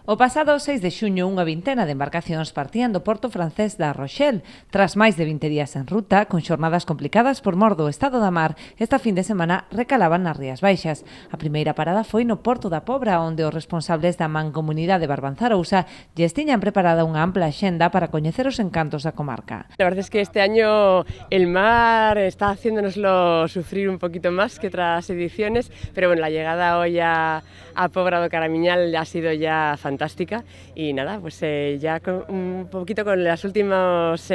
O pasado 6 de xuño, unha vintena de embarcacións partían do porto francés da Rochelle. Tras máis de 20 días en ruta, con xornadas complicadas por mor do estado da mar, esta fin de semana recalaban nas Rías Baixas. A primeira parada foi no Porto da Pobra, onde os responsables da Mancomunidade de Barbanzarousa lles tiñan preparada unha ampla axenda para coñecer os encantos da comarca. La verdad es que este año el mar está haciéndonoslo sufrir un poquito más que otras ediciones, pero bueno, la llegada hoy a Pobra do Caramiñal ha sido ya fantástica y nada, pues ya un poquito con los últimos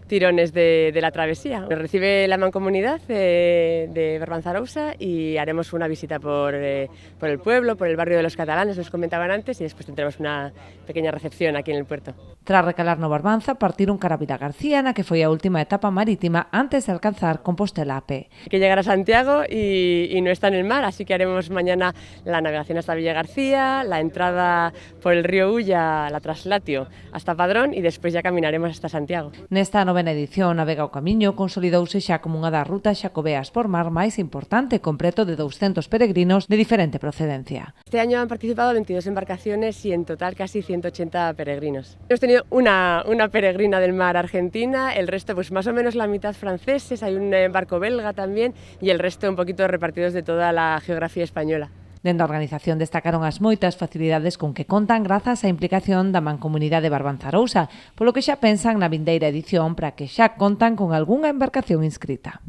tirones de la travesía. Nos recibe la Mancomunidad de Barbanzarousa y haremos una visita por el pueblo, por el barrio de los catalanes, nos comentaban antes, y después tendremos una pequeña recepción aquí en el puerto. Tras recalar no Barbanza, partiron cara a Vilagarcía, na que foi a última etapa marítima antes de alcanzar Compostela a pé. Hay que llegar a Santiago y no está en el mar, así que haremos mañana la navegación hasta Villagarcía, la entrada por el río Ulla, la Traslatio, hasta Padrón y después ya caminaremos hasta Santiago. Nesta novena edición, Navega o Camiño consolidouse xa como unha das rutas xacobeas por mar máis importante, con preto de 200 peregrinos de diferente procedencia. Este año han participado 22 embarcaciones y en total casi 180 peregrinos. Hemos tenido una peregrina del mar argentina, el resto pues más o menos la mitad franceses, hay un barco belga también y el resto un poquito repartidos de toda la geografía española. Dende a organización destacaron as moitas facilidades con que contan grazas á implicación da Mancomunidade de Barbanzarousa, polo que xa pensan na vindeira edición para que xa contan con algunha embarcación inscrita.